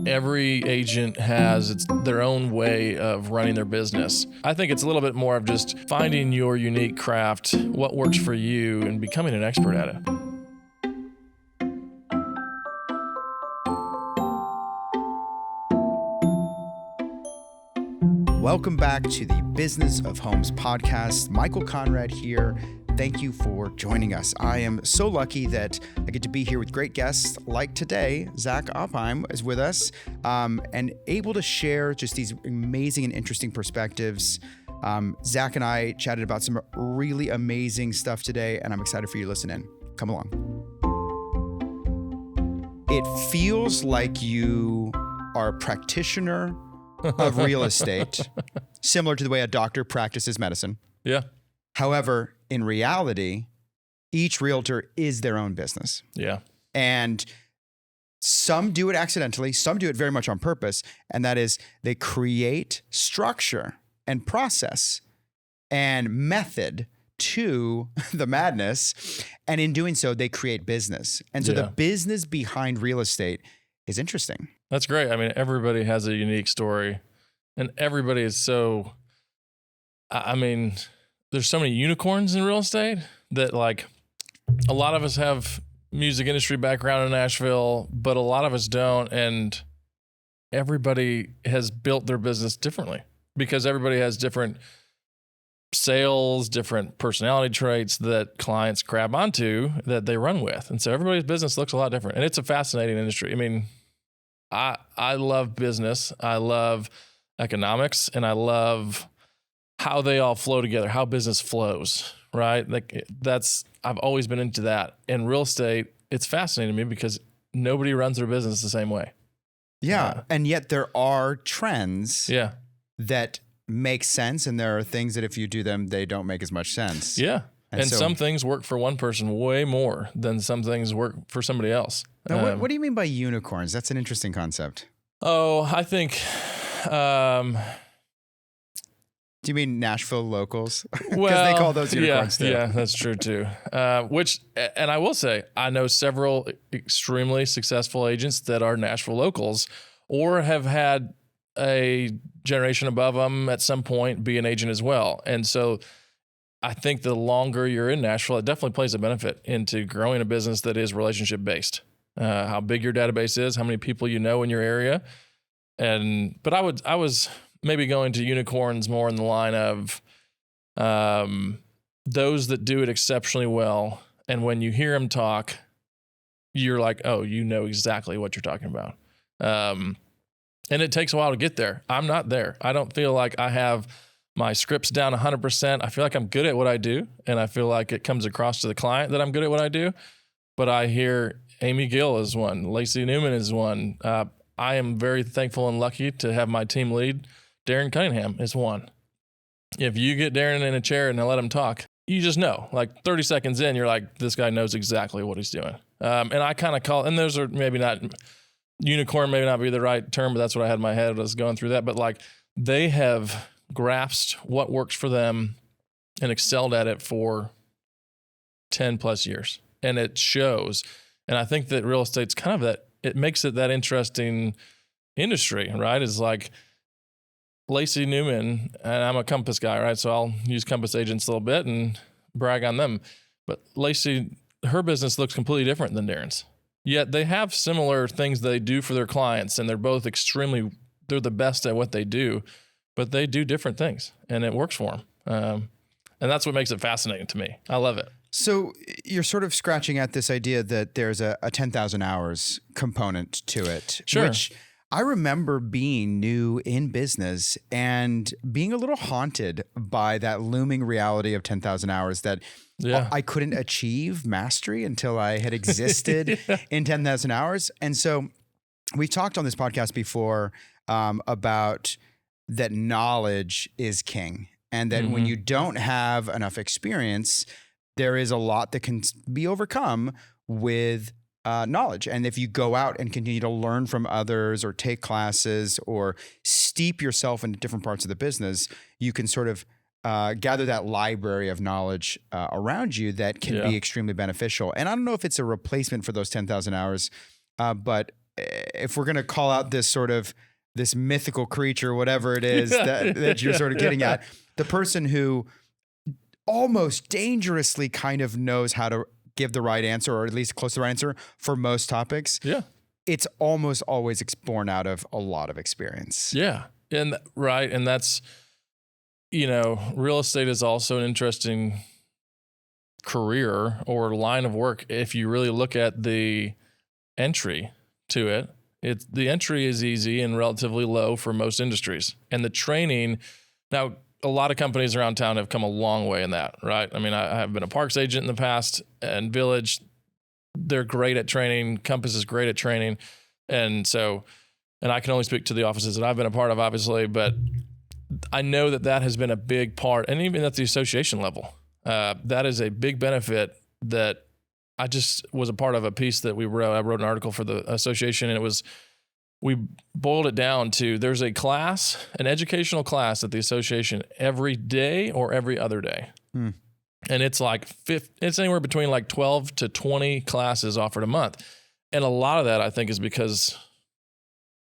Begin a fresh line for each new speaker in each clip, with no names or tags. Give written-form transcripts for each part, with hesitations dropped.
Every agent has their own way of running their business. I think it's a little bit more of just finding your unique craft, what works for you, and becoming an expert at it.
Welcome back to the Business of Homes podcast. Michael Conrad here. Thank you for joining us. I am so lucky that I get to be here with great guests like today. Zach Opheim is with us and able to share just these amazing and interesting perspectives. Zach and I chatted about some really amazing stuff today, and I'm excited for you to listen in. Come along. It feels like you are a practitioner of real estate, similar to the way a doctor practices medicine.
Yeah.
However, in reality, each realtor is their own business.
Yeah.
And some do it accidentally, some do it very much on purpose, and that is they create structure and process and method to the madness, and in doing so, they create business. And so the business behind real estate is interesting.
That's great. I mean, everybody has a unique story, and everybody is so, there's so many unicorns in real estate that, like, a lot of us have music industry background in Nashville, but a lot of us don't. And everybody has built their business differently because everybody has different sales, different personality traits that clients grab onto that they run with. And so everybody's business looks a lot different. And it's a fascinating industry. I mean, I love business. I love economics, and I love how they all flow together, how business flows, right? Like I've always been into that. In real estate, it's fascinating to me because nobody runs their business the same way.
Yeah. And yet there are trends that make sense. And there are things that if you do them, they don't make as much sense.
Yeah. And so, some things work for one person way more than some things work for somebody else.
Now, what do you mean by unicorns? That's an interesting concept.
Oh, I think...
Do you mean Nashville locals? Because they call those unicorns too.
Yeah, that's true too. And I will say, I know several extremely successful agents that are Nashville locals or have had a generation above them at some point be an agent as well. And so I think the longer you're in Nashville, it definitely plays a benefit into growing a business that is relationship based. How big your database is, how many people you know in your area. But I was maybe going to unicorns more in the line of those that do it exceptionally well. And when you hear them talk, you're like, oh, you know exactly what you're talking about. And it takes a while to get there. I'm not there. I don't feel like I have my scripts down 100%. I feel like I'm good at what I do. And I feel like it comes across to the client that I'm good at what I do. But I hear Amy Gill is one. Lacey Newman is one. I am very thankful and lucky to have my team lead. Darren Cunningham is one. If you get Darren in a chair and let him talk, you just know, like 30 seconds in, you're like, this guy knows exactly what he's doing. And I kind of call, and those are maybe not, unicorn maybe not be the right term, but that's what I had in my head as I was going through that. But like they have grasped what works for them and excelled at it for 10 plus years. And it shows. And I think that real estate's kind of that, it makes it that interesting industry, right? It's like, Lacey Newman, and I'm a Compass guy, right? So I'll use Compass agents a little bit and brag on them. But Lacey, her business looks completely different than Darren's. Yet they have similar things they do for their clients, and they're both they're the best at what they do, but they do different things, and it works for them. And that's what makes it fascinating to me. I love it.
So you're sort of scratching at this idea that there's a 10,000 hours component to it.
Sure.
Which I remember being new in business and being a little haunted by that looming reality of 10,000 hours that I couldn't achieve mastery until I had existed in 10,000 hours. And so we've talked on this podcast before about that knowledge is king, and that when you don't have enough experience, there is a lot that can be overcome with knowledge. And if you go out and continue to learn from others or take classes or steep yourself into different parts of the business, you can sort of gather that library of knowledge around you that can be extremely beneficial. And I don't know if it's a replacement for those 10,000 hours, but if we're going to call out this mythical creature, whatever it is that you're sort of getting at, the person who almost dangerously kind of knows how to give the right answer, or at least close to the right answer for most topics.
Yeah.
It's almost always born out of a lot of experience.
Yeah. And that's, real estate is also an interesting career or line of work. If you really look at the entry to it, the entry is easy and relatively low for most industries. And the training, now a lot of companies around town have come a long way in that, right? I mean, I have been a parks agent in the past, and Village, they're great at training. Compass is great at training. And I can only speak to the offices that I've been a part of, obviously, but I know that has been a big part, and even at the association level, that is a big benefit that I just was a part of a piece that we wrote. I wrote an article for the association, and we boiled it down to, there's a class, an educational class at the association every day or every other day. And it's it's anywhere between 12 to 20 classes offered a month. And a lot of that, I think, is because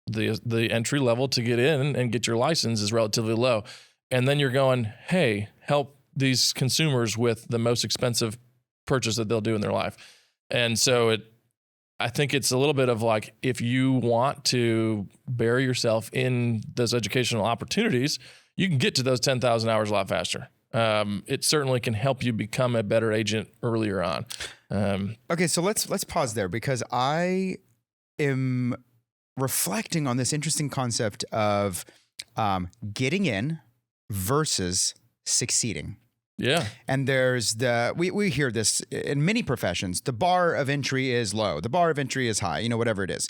the entry level to get in and get your license is relatively low. And then you're going, hey, help these consumers with the most expensive purchase that they'll do in their life. And so I think it's a little bit of if you want to bury yourself in those educational opportunities, you can get to those 10,000 hours a lot faster. It certainly can help you become a better agent earlier on.
Okay, so let's pause there, because I am reflecting on this interesting concept of getting in versus succeeding.
Yeah.
And there's we hear this in many professions. The bar of entry is low. The bar of entry is high, whatever it is.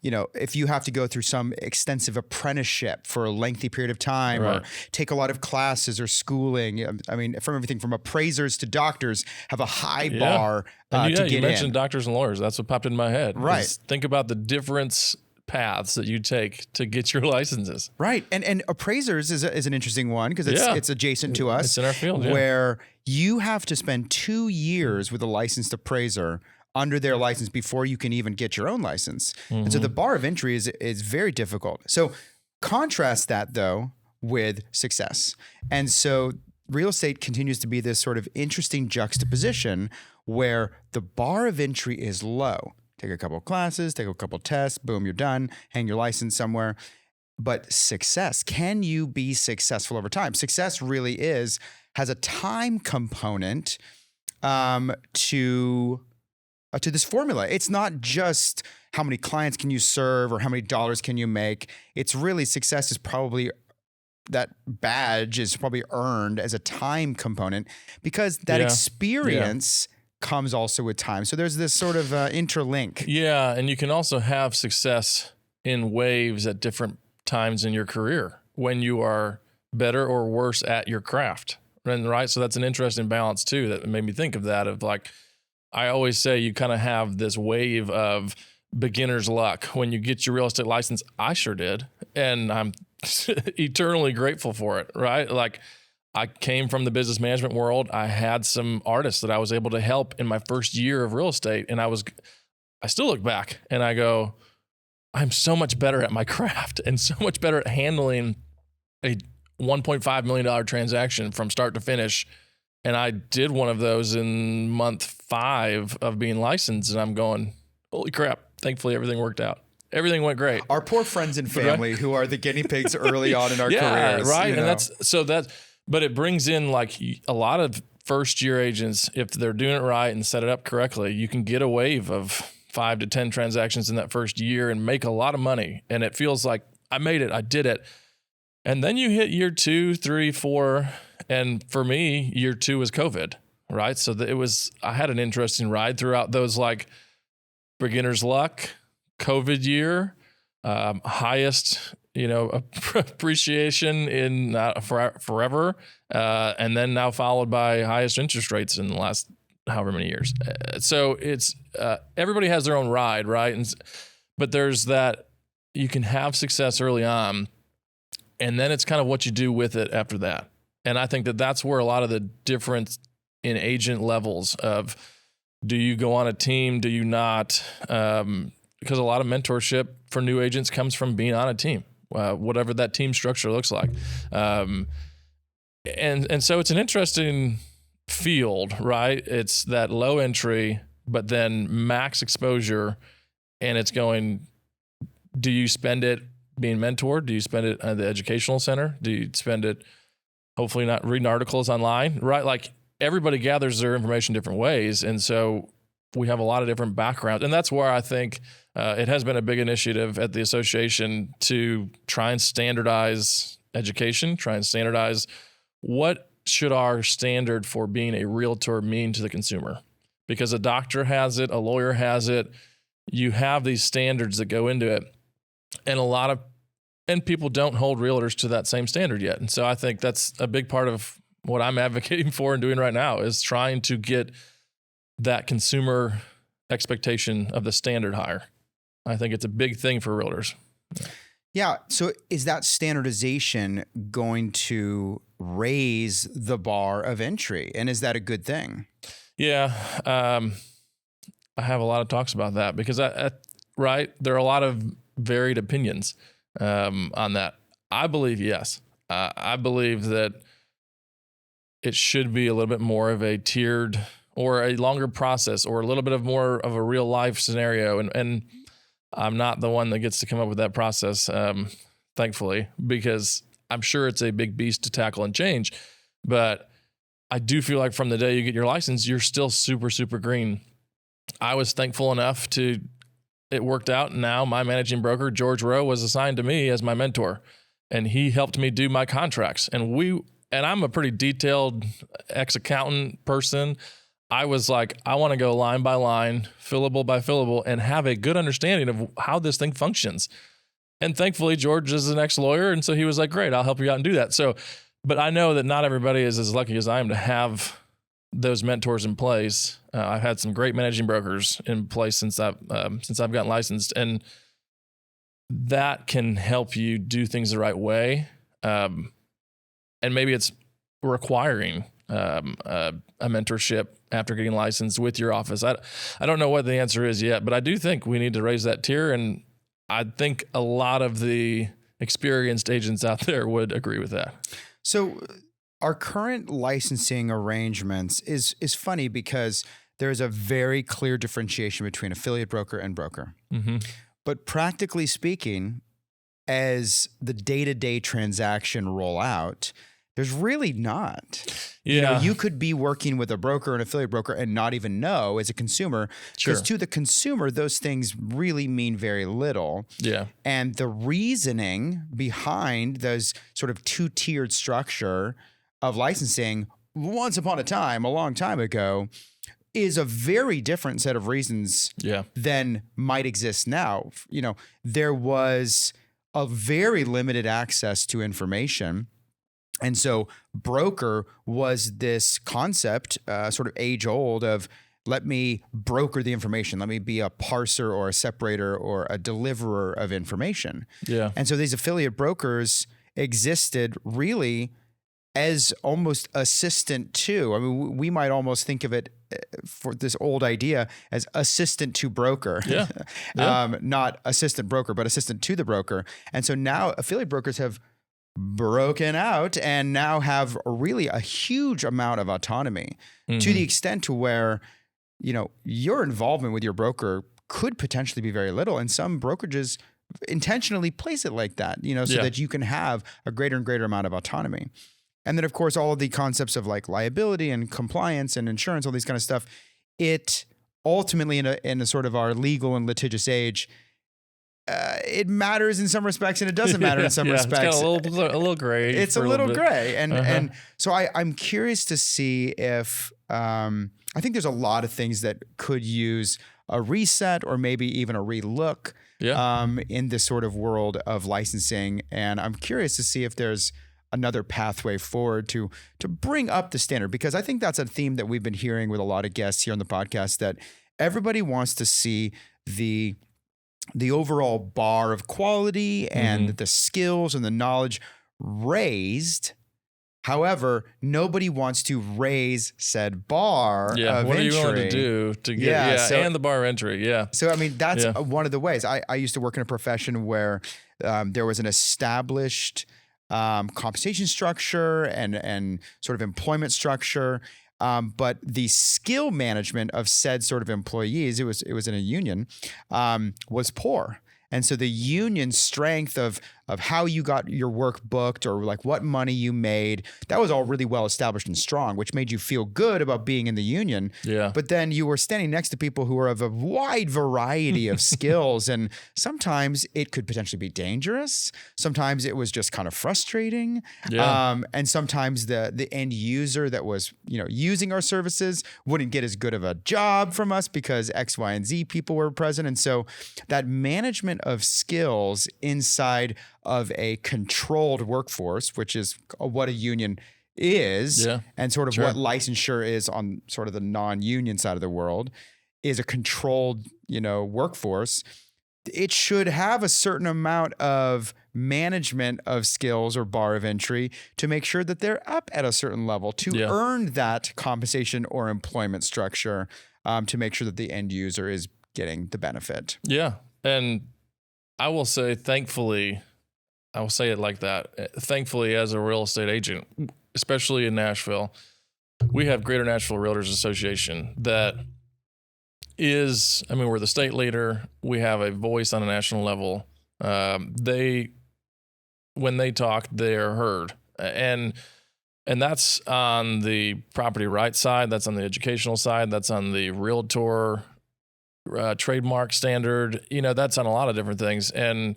If you have to go through some extensive apprenticeship for a lengthy period of time,
right,
or take a lot of classes or schooling. I mean, from everything from appraisers to doctors have a high bar to get in. You
mentioned doctors and lawyers. That's what popped in my head.
Right.
Think about the difference paths that you take to get your licenses.
Right. And appraisers is an interesting one, because it's adjacent to us.
It's in our field,
where you have to spend 2 years with a licensed appraiser under their license before you can even get your own license. And so the bar of entry is very difficult. So contrast that, though, with success. And so real estate continues to be this sort of interesting juxtaposition where the bar of entry is low. Take a couple of classes, take a couple of tests, boom, you're done, hang your license somewhere. But success, can you be successful over time? Success really has a time component to this formula. It's not just how many clients can you serve or how many dollars can you make. It's really, success is probably, that badge is probably earned as a time component, because that experience comes also with time. So there's this sort of interlink.
Yeah. And you can also have success in waves at different times in your career when you are better or worse at your craft. Right. So that's an interesting balance too, that made me think of that, of I always say you kind of have this wave of beginner's luck when you get your real estate license. I sure did. And I'm eternally grateful for it. Right. I came from the business management world. I had some artists that I was able to help in my first year of real estate. And I still look back and I go, I'm so much better at my craft and so much better at handling a $1.5 million transaction from start to finish. And I did one of those in month 5 of being licensed. And I'm going, holy crap. Thankfully, everything worked out. Everything went great.
Our poor friends and family who are the guinea pigs early on in our careers.
Right. And but it brings in a lot of first year agents, if they're doing it right and set it up correctly, you can get a wave of 5 to 10 transactions in that first year and make a lot of money. And it feels like I made it, I did it. And then you hit year 2, 3, 4. And for me, year 2 was COVID, right? So I had an interesting ride throughout those beginner's luck, COVID year, highest, appreciation in forever. And then now followed by highest interest rates in the last however many years. So it's, everybody has their own ride, right? But there's that, you can have success early on, and then it's kind of what you do with it after that. And I think that's where a lot of the difference in agent levels of, do you go on a team? Do you not? because a lot of mentorship for new agents comes from being on a team, whatever that team structure looks like. And so it's an interesting field, right? It's that low entry, but then max exposure. And it's going, do you spend it being mentored? Do you spend it at the educational center? Do you spend it hopefully not reading articles online, right? Like everybody gathers their information different ways. And so we have a lot of different backgrounds. And that's where I think it has been a big initiative at the association to try and standardize education, try and standardize what should our standard for being a realtor mean to the consumer? Because a doctor has it, a lawyer has it. You have these standards that go into it. And people don't hold realtors to that same standard yet. And so I think that's a big part of what I'm advocating for and doing right now is trying to get that consumer expectation of the standard higher. I think it's a big thing for realtors.
Yeah. So is that standardization going to raise the bar of entry? And is that a good thing?
Yeah. I have a lot of talks about that because right, there are a lot of varied opinions on that. I believe yes. I believe that it should be a little bit more of a tiered or a longer process or a little bit of more of a real life scenario. And I'm not the one that gets to come up with that process, thankfully, because I'm sure it's a big beast to tackle and change. But I do feel like from the day you get your license, you're still super, super green. I was thankful enough it worked out. Now my managing broker, George Rowe, was assigned to me as my mentor, and he helped me do my contracts. And I'm a pretty detailed ex-accountant person. I was like, I want to go line by line, fillable by fillable, and have a good understanding of how this thing functions. And thankfully, George is an ex-lawyer, and so he was like, great, I'll help you out and do that. So, but I know that not everybody is as lucky as I am to have those mentors in place. I've had some great managing brokers in place since I've gotten licensed, and that can help you do things the right way. And maybe it's requiring a mentorship after getting licensed with your office. I don't know what the answer is yet, but I do think we need to raise that tier, and I think a lot of the experienced agents out there would agree with that.
So our current licensing arrangements is funny because there's a very clear differentiation between affiliate broker and broker. Mm-hmm. But practically speaking, as the day-to-day transaction roll out, there's really not.
Yeah.
You could be working with a broker, an affiliate broker, and not even know as a consumer. Because to the consumer, those things really mean very little.
Yeah.
And the reasoning behind those sort of two-tiered structure of licensing once upon a time, a long time ago, is a very different set of reasons than might exist now. There was a very limited access to information. And so broker was this concept, sort of age old, of let me broker the information. Let me be a parser or a separator or a deliverer of information.
Yeah.
And so these affiliate brokers existed really as almost assistant to. I mean, we might almost think of it for this old idea as assistant to broker.
Yeah.
Not assistant broker, but assistant to the broker. And so now affiliate brokers have broken out and now have really a huge amount of autonomy to the extent to where, your involvement with your broker could potentially be very little. And some brokerages intentionally place it like that, so that you can have a greater and greater amount of autonomy. And then, of course, all of the concepts of like liability and compliance and insurance, all these kind of stuff, it ultimately in a sort of our legal and litigious age, it matters in some respects and it doesn't matter in some respects.
It's kind of a little gray.
It's a little gray. And so I'm curious to see if I think there's a lot of things that could use a reset or maybe even a relook in this sort of world of licensing. And I'm curious to see if there's another pathway forward to bring up the standard, because I think that's a theme that we've been hearing with a lot of guests here on the podcast, that everybody wants to see the overall bar of quality and the skills and the knowledge raised. However, nobody wants to raise said bar of
what
entry.
are you willing to do to get, and the bar of entry,
So, I mean, that's one of the ways. I used to work in a profession where there was an established compensation structure and sort of employment structure. But the skill management of said sort of employees, it was in a union, was poor. And so the union strength of how you got your work booked or like what money you made, that was all really well established and strong, which made you feel good about being in the union.
Yeah.
But then you were standing next to people who were of a wide variety of skills. And sometimes it could potentially be dangerous. Sometimes it was just kind of frustrating.
Yeah.
And sometimes the end user that was, using our services wouldn't get as good of a job from us because X, Y, and Z people were present. And so that management of skills inside of a controlled workforce, which is what a union is, and sort of what licensure is on sort of the non-union side of the world, is a controlled, workforce. It should have a certain amount of management of skills or bar of entry to make sure that they're up at a certain level to earn that compensation or employment structure, to make sure that the end user is getting the benefit.
Yeah. And I will say, thankfully, I will say it like that. Thankfully, as a real estate agent, especially in Nashville, we have Greater Nashville Realtors Association that is, we're the state leader. We have a voice on a national level. When they talk, they are heard. And that's on the property rights side. That's on the educational side. That's on the realtor trademark standard. That's on a lot of different things. And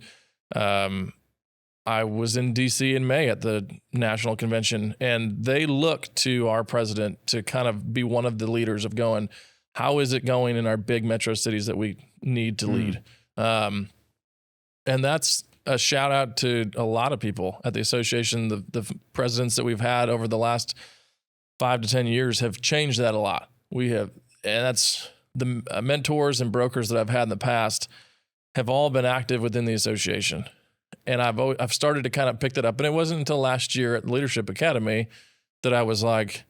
I was in DC in May at the national convention, and they look to our president to kind of be one of the leaders of going, how is it going in our big metro cities that we need to lead? And that's a shout out to a lot of people at the association. The presidents that we've had over the last 5 to 10 years have changed that a lot. And that's the mentors and brokers that I've had in the past have all been active within the association. And I've started to kind of pick that up. And it wasn't until last year at the Leadership Academy that I was like,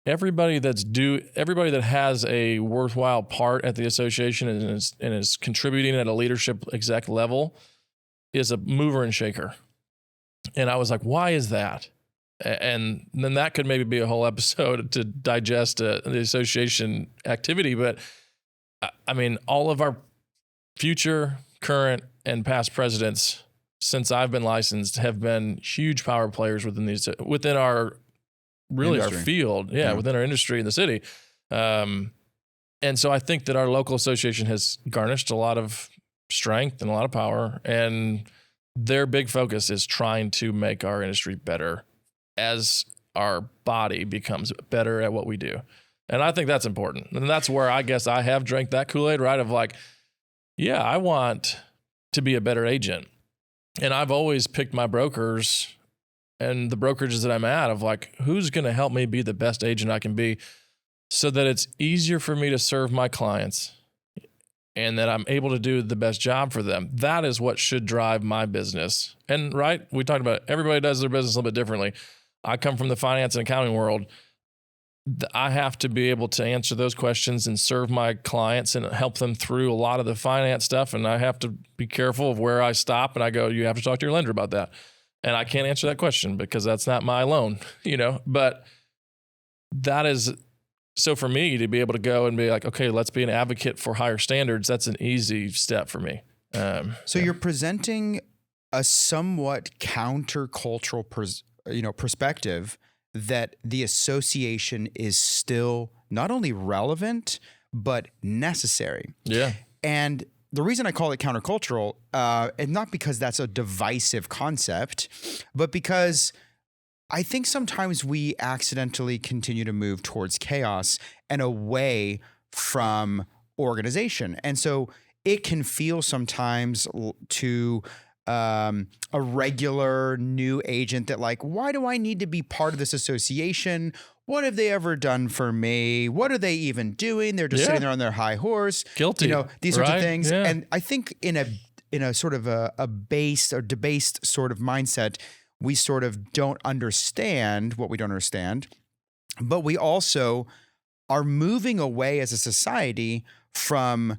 everybody that has a worthwhile part at the association and is contributing at a leadership exec level is a mover and shaker. And I was like, why is that? And then that could maybe be a whole episode to digest the association activity. But all of our future, current, and past presidents since I've been licensed have been huge power players within our field. Within our industry in the city. And so I think that our local association has garnished a lot of strength and a lot of power, and their big focus is trying to make our industry better as our body becomes better at what we do. And I think that's important. And that's where I guess I have drank that Kool-Aid, right? Of like, I want to be a better agent. And I've always picked my brokers and the brokerages that I'm at of like, who's going to help me be the best agent I can be so that it's easier for me to serve my clients and that I'm able to do the best job for them. That is what should drive my business. And right, we talked about it. Everybody does their business a little bit differently. I come from the finance and accounting world. I have to be able to answer those questions and serve my clients and help them through a lot of the finance stuff. And I have to be careful of where I stop and I go, you have to talk to your lender about that. And I can't answer that question because that's not my loan, but that is, so for me to be able to go and be like, okay, let's be an advocate for higher standards. That's an easy step for me.
So you're presenting a somewhat countercultural perspective that the association is still not only relevant, but necessary.
Yeah.
And the reason I call it countercultural, and not because that's a divisive concept, but because I think sometimes we accidentally continue to move towards chaos and away from organization. And so it can feel sometimes to a regular new agent that like, why do I need to be part of this association? What have they ever done for me? What are they even doing? They're just sitting there on their high horse.
Guilty.
These sorts of things.
Yeah.
And I think in a sort of a based or debased sort of mindset, we sort of don't understand what we don't understand, but we also are moving away as a society from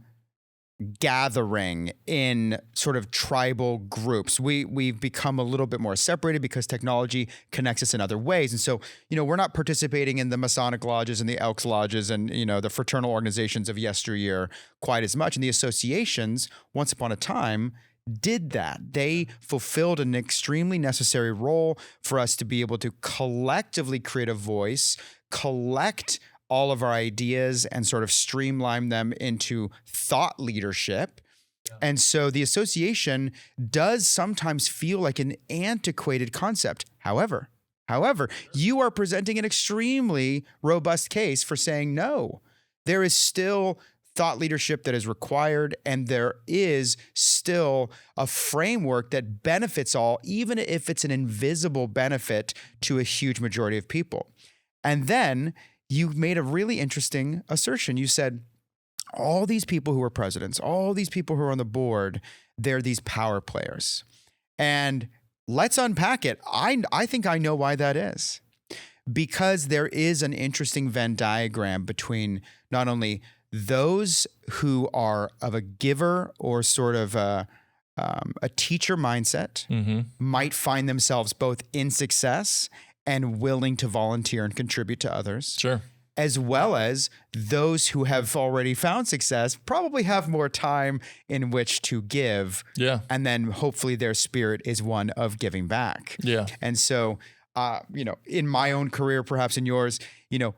gathering in sort of tribal groups. We've become a little bit more separated because technology connects us in other ways. And so, we're not participating in the Masonic lodges and the Elks lodges and, the fraternal organizations of yesteryear quite as much. And the associations, once upon a time, did that. They fulfilled an extremely necessary role for us to be able to collectively create a voice, collect all of our ideas and sort of streamline them into thought leadership. Yeah. And so the association does sometimes feel like an antiquated concept. However, you are presenting an extremely robust case for saying no. There is still thought leadership that is required, and there is still a framework that benefits all, even if it's an invisible benefit to a huge majority of people. And then you made a really interesting assertion. You said, all these people who are presidents, all these people who are on the board, they're these power players. And let's unpack it. I think I know why that is. Because there is an interesting Venn diagram between not only those who are of a giver or sort of a teacher mindset, might find themselves both in success and willing to volunteer and contribute to others.
Sure.
As well as those who have already found success probably have more time in which to give.
Yeah.
And then hopefully their spirit is one of giving back.
Yeah.
And so, in my own career, perhaps in yours,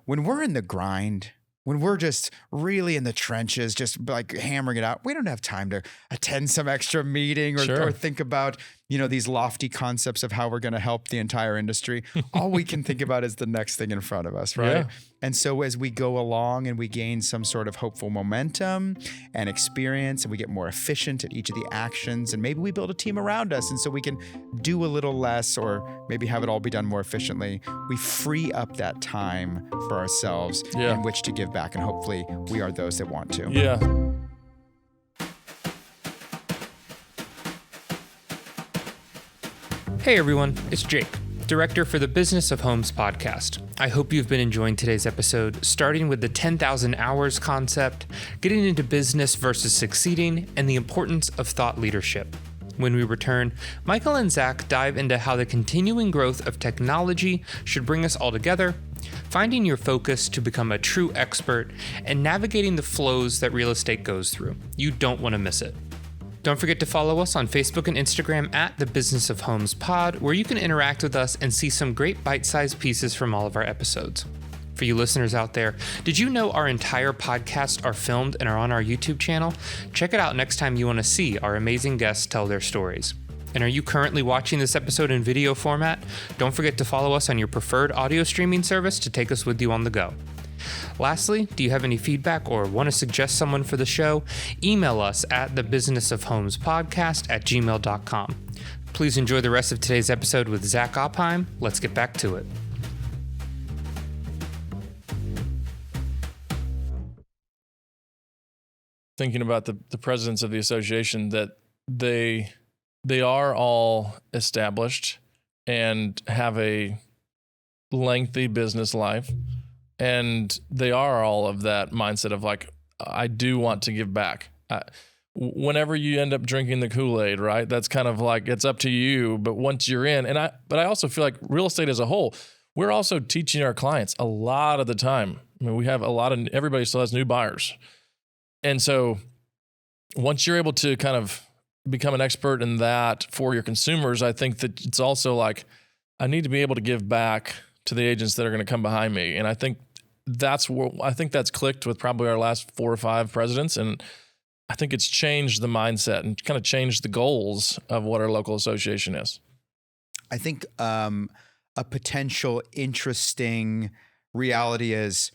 when we're in the grind, when we're just really in the trenches, just like hammering it out, we don't have time to attend some extra meeting or think about, these lofty concepts of how we're going to help the entire industry. All we can think about is the next thing in front of us, right? Yeah. And so as we go along and we gain some sort of hopeful momentum and experience, and we get more efficient at each of the actions, and maybe we build a team around us, and so we can do a little less or maybe have it all be done more efficiently, we free up that time for ourselves in which to give back, and hopefully we are those that want to.
Yeah.
Hey everyone, it's Jake, Director for the Business of Homes podcast. I hope you've been enjoying today's episode, starting with the 10,000 hours concept, getting into business versus succeeding, and the importance of thought leadership. When we return, Micheal and Zach dive into how the continuing growth of technology should bring us all together, finding your focus to become a true expert, and navigating the flows that real estate goes through. You don't want to miss it. Don't forget to follow us on Facebook and Instagram at The Business of Homes Pod, where you can interact with us and see some great bite-sized pieces from all of our episodes. For you listeners out there, did you know our entire podcasts are filmed and are on our YouTube channel? Check it out next time you want to see our amazing guests tell their stories. And are you currently watching this episode in video format? Don't forget to follow us on your preferred audio streaming service to take us with you on the go. Lastly, do you have any feedback or want to suggest someone for the show? Email us at thebusinessofhomespodcast@gmail.com. Please enjoy the rest of today's episode with Zach Opheim. Let's get back to it.
Thinking about the presidents of the association, that they are all established and have a lengthy business life. And they are all of that mindset of like, I do want to give back. Whenever you end up drinking the Kool-Aid, right? That's kind of like, it's up to you. But once you're in, but I also feel like real estate as a whole, we're also teaching our clients a lot of the time. I mean, we have everybody still has new buyers. And so once you're able to kind of become an expert in that for your consumers, I think that it's also like, I need to be able to give back to the agents that are going to come behind me. And I think that's clicked with probably our last 4 or 5 presidents. And I think it's changed the mindset and kind of changed the goals of what our local association is.
I think a potential interesting reality is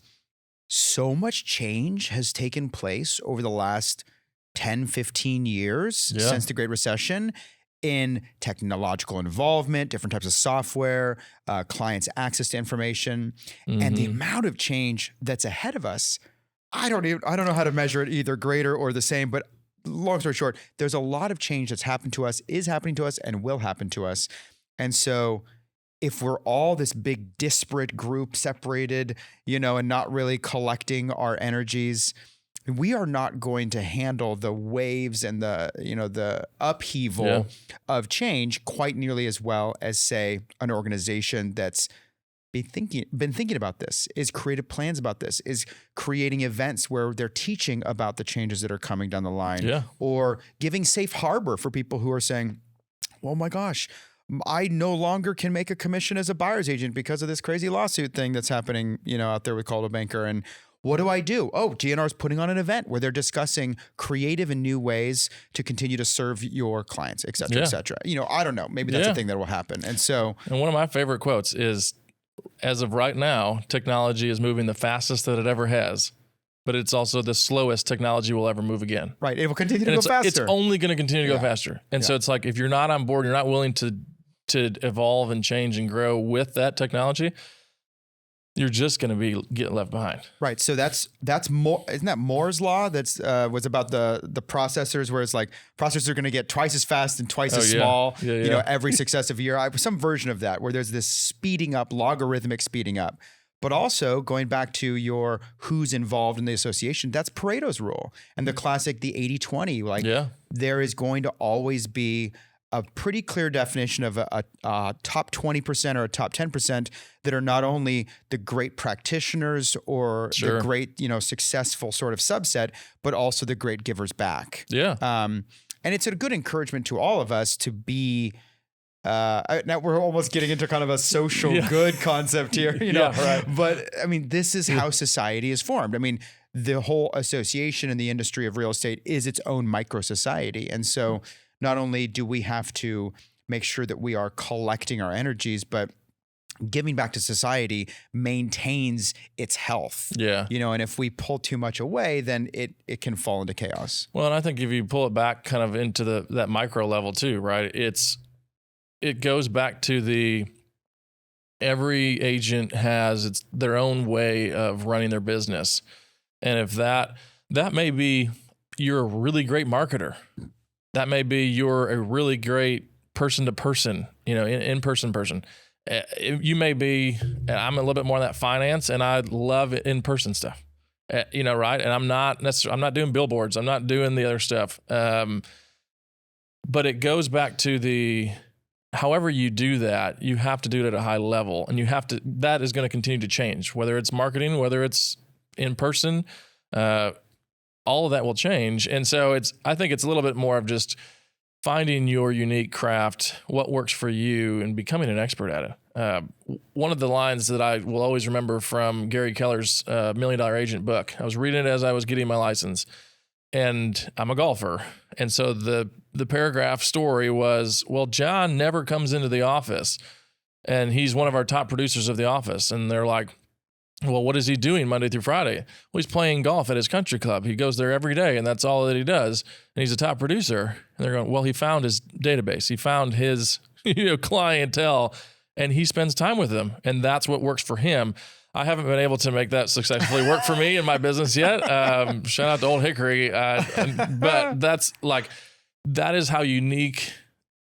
so much change has taken place over the last 10, 15 years since the Great Recession in technological involvement, different types of software, clients' access to information, and the amount of change that's ahead of us. I don't know how to measure it, either greater or the same, but long story short, there's a lot of change that's happened to us, is happening to us, and will happen to us. And so if we're all this big disparate group, separated, and not really collecting our energies, we are not going to handle the waves and the upheaval of change quite nearly as well as, say, an organization that's been thinking about this, is created plans about this, is creating events where they're teaching about the changes that are coming down the line, or giving safe harbor for people who are saying, oh my gosh, I no longer can make a commission as a buyer's agent because of this crazy lawsuit thing that's happening, out there with Coldwell Banker. And what do I do? Oh, GNR is putting on an event where they're discussing creative and new ways to continue to serve your clients, et cetera, et cetera. I don't know. Maybe that's a thing that will happen. And
one of my favorite quotes is, as of right now, technology is moving the fastest that it ever has, but it's also the slowest technology will ever move again.
Right. It will continue to go faster.
It's only going to continue to go faster. And so it's like, if you're not on board, you're not willing to evolve and change and grow with that technology, you're just going to get left behind.
Right. So that's more. Isn't that Moore's law? That's was about the processors, where it's like processors are going to get twice as fast and twice as small. Every successive year. Some version of that where there's this speeding up, logarithmic speeding up. But also going back to who's involved in the association, that's Pareto's rule and the classic, the 80-20. There is going to always be a pretty clear definition of a top 20% or a top 10% that are not only the great practitioners or the great, successful sort of subset, but also the great givers back.
Yeah.
And it's a good encouragement to all of us to be, now we're almost getting into kind of a social good concept here,
right.
But I mean, this is how society is formed. I mean, the whole association in the industry of real estate is its own micro society. And so not only do we have to make sure that we are collecting our energies, but giving back to society maintains its health.
Yeah.
And if we pull too much away, then it can fall into chaos.
Well, and I think if you pull it back kind of into that micro level too, right? It goes back to every agent has their own way of running their business. And if that may be, you're a really great marketer. That may be you're a really great person to person, in-person person. You may be, I'm a little bit more on that finance, and I love in-person stuff, right? And I'm not doing billboards. I'm not doing the other stuff. But it goes back to however you do that, you have to do it at a high level, and that is going to continue to change, whether it's marketing, whether it's in person, all of that will change. And so I think it's a little bit more of just finding your unique craft, what works for you, and becoming an expert at it. One of the lines that I will always remember from Gary Keller's $1 Million Agent book, I was reading it as I was getting my license, and I'm a golfer. And so the paragraph story was, well, John never comes into the office, and he's one of our top producers of the office. And they're like, well, what is he doing Monday through Friday? Well, he's playing golf at his country club. He goes there every day, and that's all that he does. And he's a top producer. And they're going, well, he found his database. He found his clientele, and he spends time with them. And that's what works for him. I haven't been able to make that successfully work for me in my business yet. Shout out to Old Hickory. But that is how unique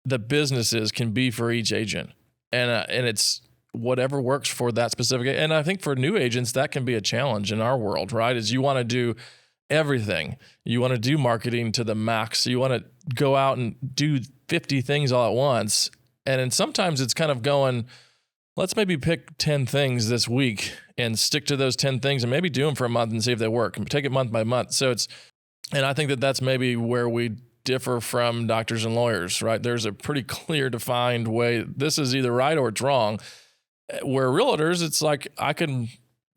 the businesses can be for each agent. And it's whatever works for that specific. And I think for new agents, that can be a challenge in our world, right? Is you want to do everything. You want to do marketing to the max. You want to go out and do 50 things all at once. And then sometimes it's kind of going, let's maybe pick 10 things this week and stick to those 10 things and maybe do them for a month and see if they work, and take it month by month. So and I think that that's maybe where we differ from doctors and lawyers, right? There's a pretty clear defined way. This is either right or it's wrong. Where realtors, it's like, I can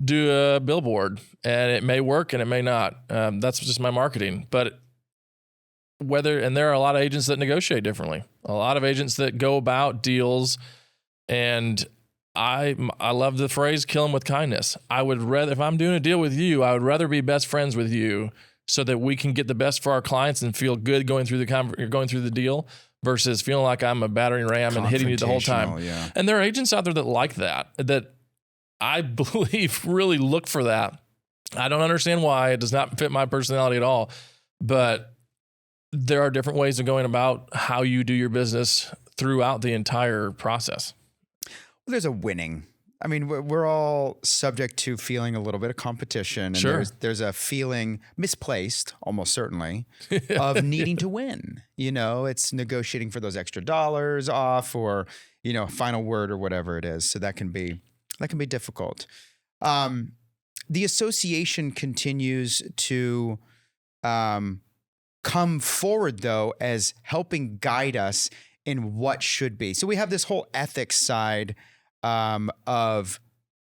do a billboard and it may work and it may not. That's just my marketing. But there are a lot of agents that negotiate differently. A lot of agents that go about deals, and I love the phrase, kill them with kindness. I would rather, if I'm doing a deal with you, I would rather be best friends with you so that we can get the best for our clients and feel good going through the deal, versus feeling like I'm a battering ram and hitting you the whole time.
Yeah.
And there are agents out there that like that I believe really look for that. I don't understand why. It does not fit my personality at all. But there are different ways of going about how you do your business throughout the entire process?
Well, there's a winning. I mean, we're all subject to feeling a little bit of competition, and
Sure.
there's a feeling misplaced, almost certainly, of needing to win. It's negotiating for those extra dollars off, or final word or whatever it is. So that can be difficult. The association continues to come forward, though, as helping guide us in what should be. So we have this whole ethics side of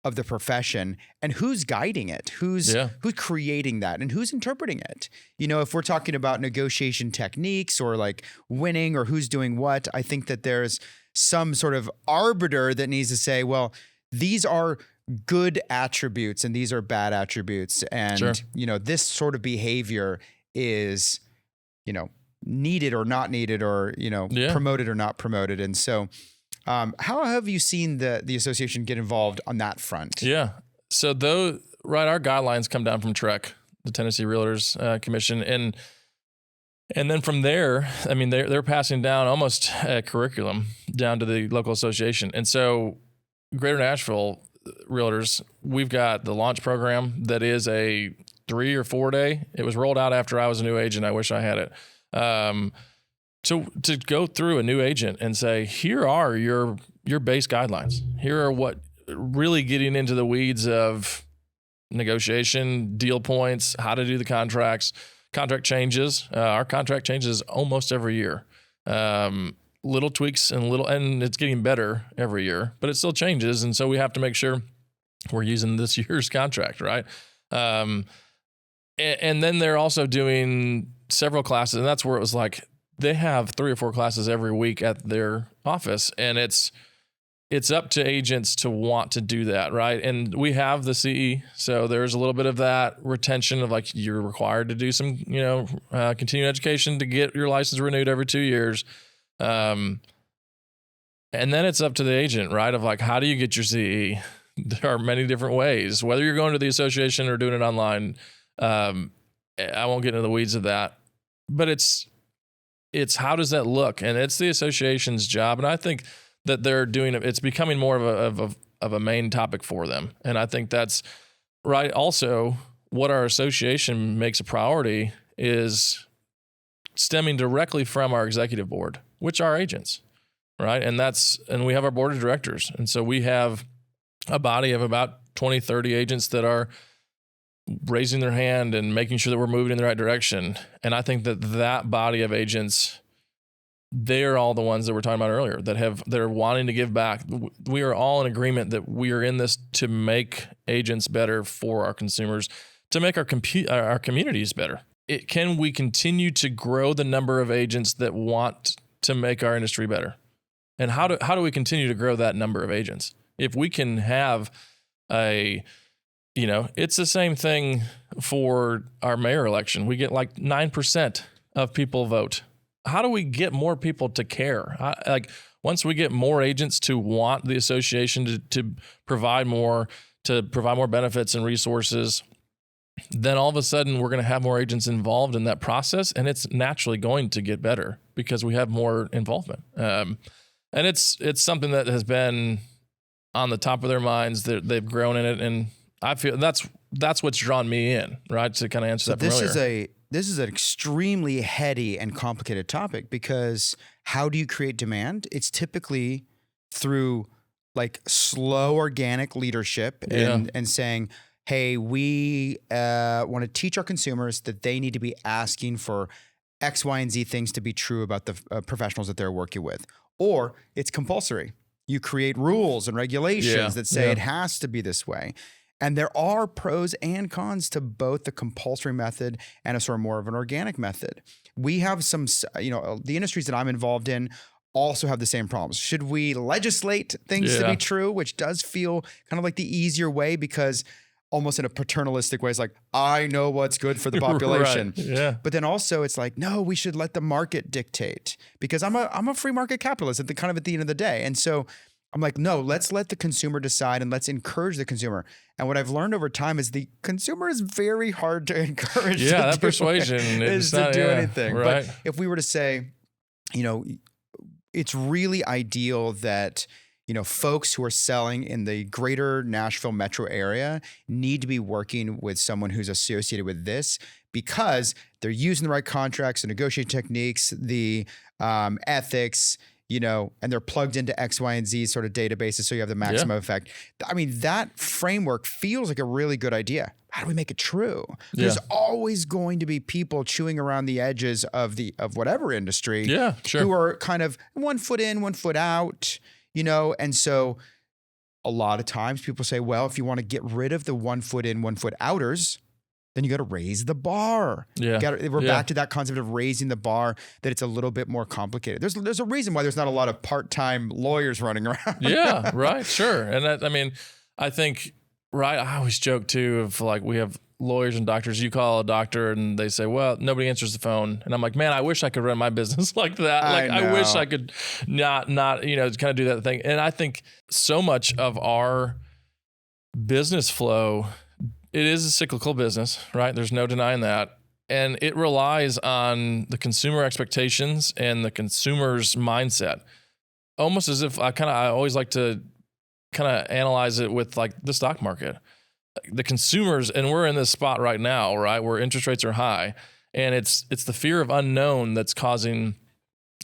the profession, and who's guiding it, who's creating that, and who's interpreting it. If we're talking about negotiation techniques or like winning or who's doing what, I think that there's some sort of arbiter that needs to say, well, these are good attributes and these are bad attributes, and this sort of behavior is needed or not needed, or promoted or not promoted. And so how have you seen the association get involved on that front?
Yeah. So our guidelines come down from TREC, the Tennessee Realtors Commission. And then from there, I mean, they're passing down almost a curriculum down to the local association. And so Greater Nashville Realtors, we've got the launch program that is a 3 or 4 day. It was rolled out after I was a new agent. I wish I had it. To go through a new agent and say, here are your base guidelines. Here are what really getting into the weeds of negotiation, deal points, how to do the contracts, contract changes. Our contract changes almost every year. Little tweaks and it's getting better every year, but it still changes. And so we have to make sure we're using this year's contract, right? And then they're also doing several classes, and that's where it was like, they have 3 or 4 classes every week at their office, and it's up to agents to want to do that, right? And we have the CE, so there's a little bit of that retention of like, you're required to do some, continuing education to get your license renewed every 2 years. And then it's up to the agent, right? Of like, how do you get your CE? There are many different ways, whether you're going to the association or doing it online. I won't get into the weeds of that, but it's how does that look? And it's the association's job. And I think that they're doing it. It's becoming more of a main topic for them. And I think that's right. Also, what our association makes a priority is stemming directly from our executive board, which are agents, right? And we have our board of directors. And so we have a body of about 20, 30 agents that are raising their hand and making sure that we're moving in the right direction. And I think that body of agents, they're all the ones that we're talking about earlier that are wanting to give back. We are all in agreement that we are in this to make agents better for our consumers, to make our communities better. Can we continue to grow the number of agents that want to make our industry better? And how do we continue to grow that number of agents? If we can have it's the same thing for our mayor election. We get like 9% of people vote. How do we get more people to care? Once we get more agents to want the association to provide more benefits and resources, then all of a sudden we're going to have more agents involved in that process, and it's naturally going to get better because we have more involvement. And it's something that has been on the top of their minds. That they've grown in it, and I feel that's what's drawn me in, right? To kind of answer that from earlier.
This is an extremely heady and complicated topic, because how do you create demand? It's typically through like slow organic leadership and saying, hey, we want to teach our consumers that they need to be asking for X, Y, and Z things to be true about the professionals that they're working with. Or it's compulsory. You create rules and regulations that say it has to be this way. And there are pros and cons to both the compulsory method and a sort of more of an organic method. We have some, the industries that I'm involved in also have the same problems. Should we legislate things to be true, which does feel kind of like the easier way, because almost in a paternalistic way, it's like, I know what's good for the population.
Right. Yeah.
But then also it's like, no, we should let the market dictate, because I'm a free market capitalist at the end of the day. And so I'm like, no, let's let the consumer decide and let's encourage the consumer. And what I've learned over time is the consumer is very hard to encourage.
Yeah, that persuasion
is to do anything.
Right.
But if we were to say, it's really ideal that, folks who are selling in the greater Nashville metro area need to be working with someone who's associated with this, because they're using the right contracts, the negotiating techniques, the ethics, and they're plugged into X, Y, and Z sort of databases, so you have the maximum effect. I mean, that framework feels like a really good idea. How do we make it true? There's always going to be people chewing around the edges of whatever industry who are kind of 1 foot in, 1 foot out, and so a lot of times people say, well, if you want to get rid of the 1 foot in, 1 foot outers, then you got to raise the bar. We're back to that concept of raising the bar, that it's a little bit more complicated. There's a reason why there's not a lot of part-time lawyers running around.
Yeah, right, sure. And I think, right, I always joke too of like, we have lawyers and doctors. You call a doctor and they say, well, nobody answers the phone. And I'm like, man, I wish I could run my business like that. Like, I wish I could not, kind of do that thing. And I think so much of our business flow, it is a cyclical business, right? There's no denying that. And it relies on the consumer expectations and the consumer's mindset. Almost as if I always like to kind of analyze it with like the stock market. The consumers, and we're in this spot right now, right, where interest rates are high, and it's the fear of unknown that's causing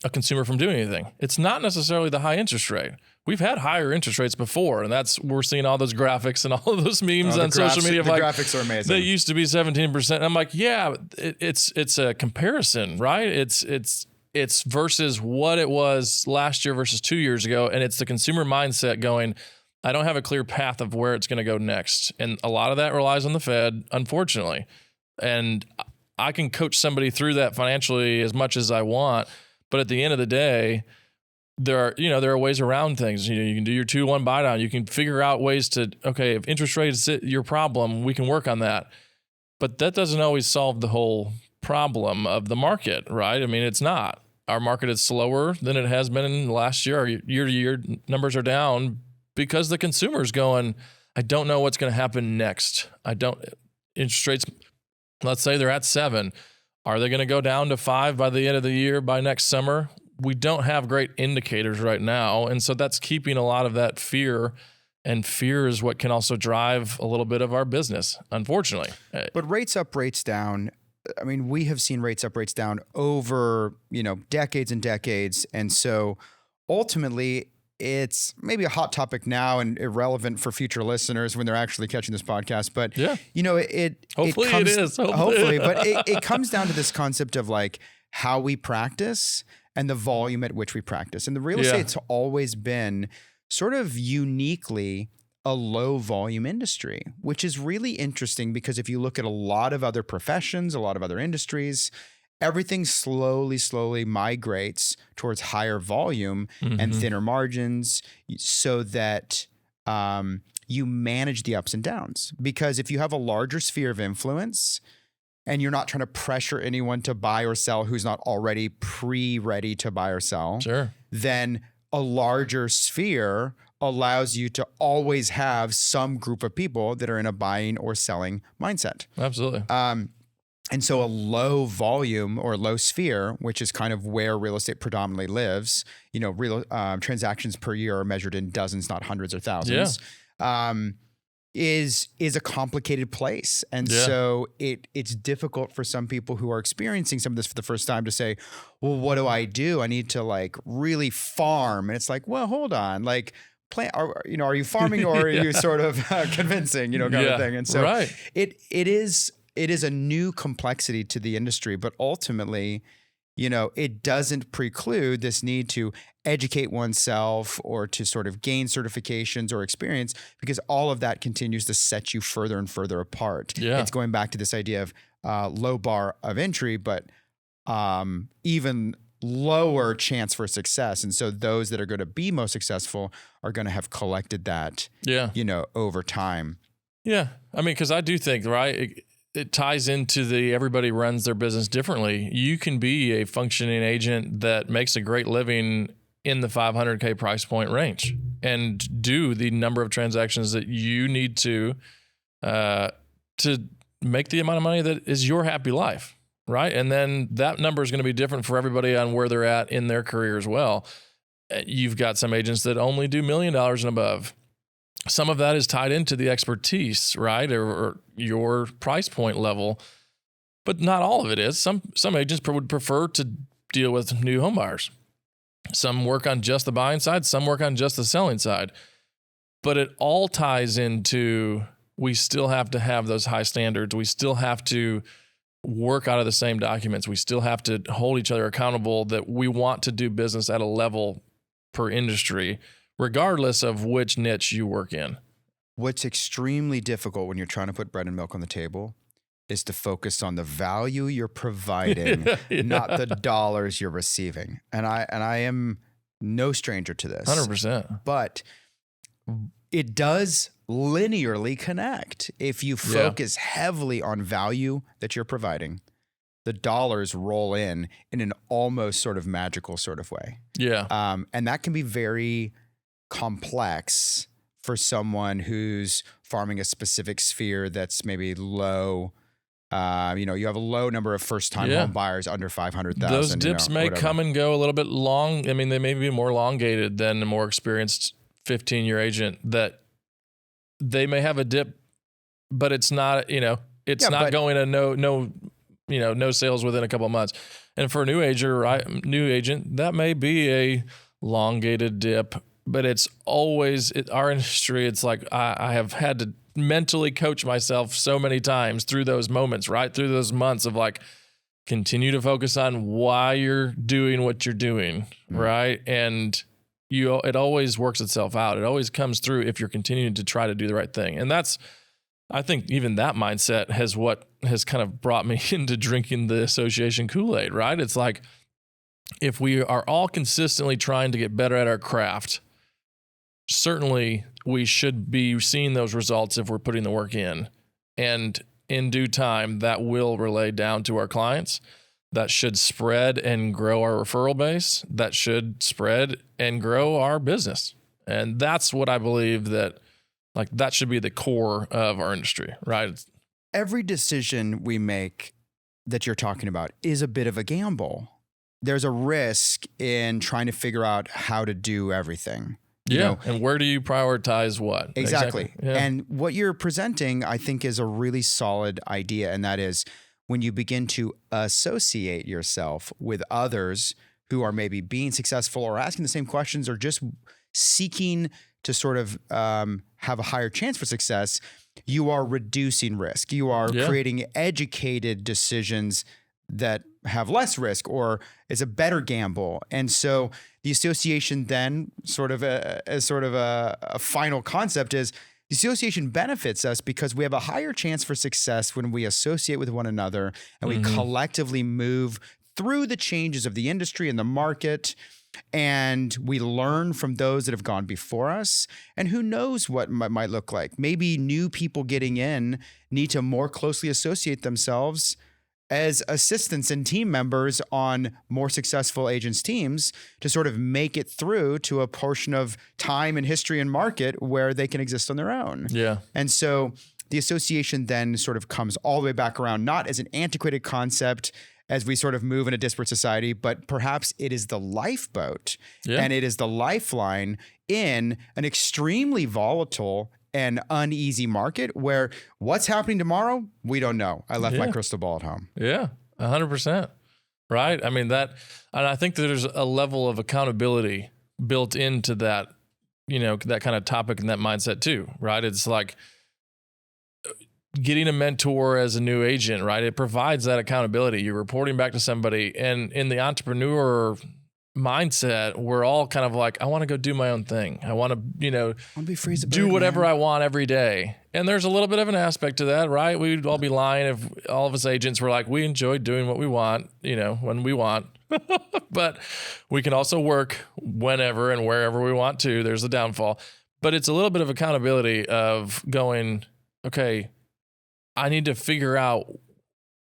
a consumer from doing anything. It's not necessarily the high interest rate. We've had higher interest rates before, and we're seeing all those graphics and all of those memes on social media.
The graphics are amazing.
They used to be 17%. And I'm like, yeah, it's a comparison, right? It's versus what it was last year versus 2 years ago, and it's the consumer mindset going, I don't have a clear path of where it's going to go next. And a lot of that relies on the Fed, unfortunately. And I can coach somebody through that financially as much as I want, but at the end of the day, there are ways around things. You can do your 2-1 buy down. You can figure out ways to, okay, if interest rates is your problem, we can work on that. But that doesn't always solve the whole problem of the market, right? I mean, it's not. Our market is slower than it has been in the last year. Our year-to-year numbers are down because the consumer's going, I don't know what's going to happen next. Interest rates, let's say they're at 7. Are they going to go down to 5 by the end of the year, by next summer? We don't have great indicators right now. And so that's keeping a lot of that fear. And fear is what can also drive a little bit of our business, unfortunately.
But rates up, rates down. I mean, we have seen rates up, rates down over, decades and decades. And so ultimately, it's maybe a hot topic now and irrelevant for future listeners when they're actually catching this podcast. But,
hopefully it is.
Hopefully. But it comes down to this concept of like how we practice and the volume at which we practice. And the real estate's always been sort of uniquely a low volume industry, which is really interesting because if you look at a lot of other professions, a lot of other industries, everything slowly migrates towards higher volume and thinner margins so that you manage the ups and downs. Because if you have a larger sphere of influence and you're not trying to pressure anyone to buy or sell who's not already pre-ready to buy or sell, then a larger sphere allows you to always have some group of people that are in a buying or selling mindset.
Absolutely.
And so a low volume or low sphere, which is kind of where real estate predominantly lives, real transactions per year are measured in dozens, not hundreds or thousands, is a complicated place. And so it's difficult for some people who are experiencing some of this for the first time to say, well, what do? I need to like really farm. And it's like, well, hold on, like are you farming or are you sort of convincing, kind of thing. And so it is a new complexity to the industry, but ultimately, it doesn't preclude this need to educate oneself or to sort of gain certifications or experience, because all of that continues to set you further and further apart. Yeah. It's going back to this idea of low bar of entry, but even lower chance for success. And so those that are going to be most successful are going to have collected that, over time.
Yeah. I mean, because I do think, right, it ties into everybody runs their business differently. You can be a functioning agent that makes a great living in the $500K price point range and do the number of transactions that you need to make the amount of money that is your happy life, right? And then that number is going to be different for everybody on where they're at in their career as well. You've got some agents that only do $1 million and above. Some of that is tied into the expertise, right? Or your price point level, but not all of it is. Some agents would prefer to deal with new home buyers. Some work on just the buying side, some work on just the selling side. But it all ties into, we still have to have those high standards. We still have to work out of the same documents. We still have to hold each other accountable that we want to do business at a level per industry, regardless of which niche you work in.
What's extremely difficult when you're trying to put bread and milk on the table is to focus on the value you're providing, not the dollars you're receiving. And I am no stranger to this.
100%.
But it does linearly connect. If you focus heavily on value that you're providing, the dollars roll in an almost sort of magical sort of way.
Yeah.
And that can be very complex for someone who's farming a specific sphere that's maybe low. You have a low number of first-time home buyers under 500,000.
Those dips may come and go a little bit long. I mean, they may be more elongated than a more experienced 15-year agent, that they may have a dip, but it's not, going to no sales within a couple of months. And for a new agent, that may be a elongated dip, but it's always our industry. It's like I have had to mentally coach myself so many times through those moments, right? Through those months of like, continue to focus on why you're doing what you're doing, right? And it always works itself out. It always comes through if you're continuing to try to do the right thing. And that's, I think even that mindset has kind of brought me into drinking the association Kool-Aid, right? It's like, if we are all consistently trying to get better at our craft, certainly we should be seeing those results if we're putting the work in. And in due time, that will relay down to our clients. That should spread and grow our referral base. That should spread and grow our business. And that's what I believe that should be the core of our industry, right?
Every decision we make that you're talking about is a bit of a gamble. There's a risk in trying to figure out how to do everything.
And where do you prioritize what?
Exactly.
Yeah.
And what you're presenting, I think, is a really solid idea. And that is, when you begin to associate yourself with others who are maybe being successful or asking the same questions or just seeking to sort of have a higher chance for success, you are reducing risk. You are creating educated decisions that have less risk, or is a better gamble. And so the association then as a final concept is, the association benefits us because we have a higher chance for success when we associate with one another and we collectively move through the changes of the industry and the market, and we learn from those that have gone before us. And who knows what might look like. Maybe new people getting in need to more closely associate themselves as assistants and team members on more successful agents' teams to sort of make it through to a portion of time and history and market where they can exist on their own.
Yeah.
And so the association then sort of comes all the way back around, not as an antiquated concept as we sort of move in a disparate society, but perhaps it is the lifeboat and it is the lifeline in an extremely volatile and uneasy market where what's happening tomorrow, we don't know. I left my crystal ball at home.
Yeah, 100%. Right? I mean, and I think that there's a level of accountability built into that, that kind of topic and that mindset too, right? It's like getting a mentor as a new agent, right? It provides that accountability. You're reporting back to somebody, and in the entrepreneur mindset, we're all kind of like, I want to go do my own thing. I want to,
be free as a bird,
do whatever I want every day. And there's a little bit of an aspect to that, right? We'd all be lying if all of us agents were like, we enjoy doing what we want, when we want. But we can also work whenever and wherever we want to. There's the downfall. But it's a little bit of accountability of going, okay, I need to figure out,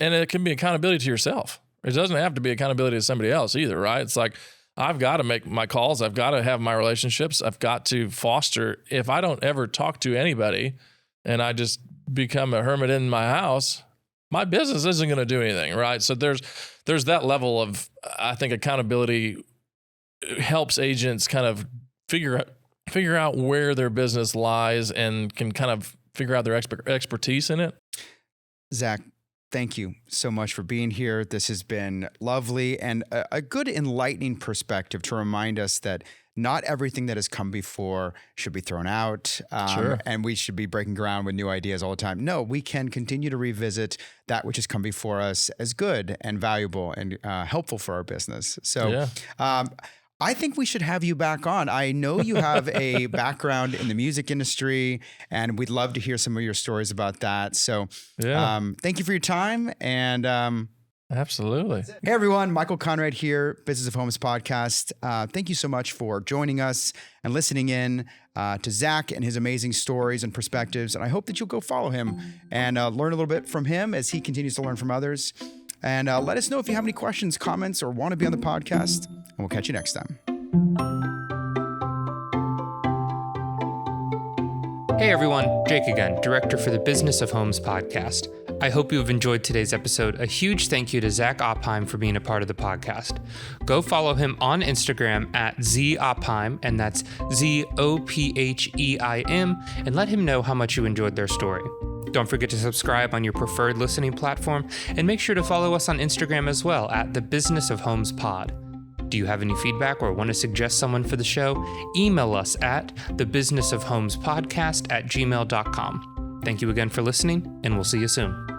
and it can be accountability to yourself. It doesn't have to be accountability to somebody else either, right? It's like, I've got to make my calls. I've got to have my relationships. I've got to foster. If I don't ever talk to anybody and I just become a hermit in my house, my business isn't going to do anything, right? So there's that level of, I think, accountability helps agents kind of figure out where their business lies and can kind of figure out their expertise in it.
Zach, thank you so much for being here. This has been lovely and a good enlightening perspective to remind us that not everything that has come before should be thrown out, and we should be breaking ground with new ideas all the time. No, we can continue to revisit that which has come before us as good and valuable and helpful for our business. So I think we should have you back on. I know you have a background in the music industry, and we'd love to hear some of your stories about that. So thank you for your time. And
absolutely.
Hey, everyone. Michael Conrad here, Business of Homes podcast. Thank you so much for joining us and listening in to Zach and his amazing stories and perspectives. And I hope that you'll go follow him and learn a little bit from him as he continues to learn from others. And let us know if you have any questions, comments, or want to be on the podcast. And we'll catch you next time.
Hey everyone, Jake again, Director for the Business of Homes podcast. I hope you have enjoyed today's episode. A huge thank you to Zach Opheim for being a part of the podcast. Go follow him on Instagram at Opheim, and that's ZOPHEIM, and let him know how much you enjoyed their story. Don't forget to subscribe on your preferred listening platform, and make sure to follow us on Instagram as well at the Business of Homes Pod. Do you have any feedback or want to suggest someone for the show? Email us at thebusinessofhomespodcast@gmail.com. Thank you again for listening, and we'll see you soon.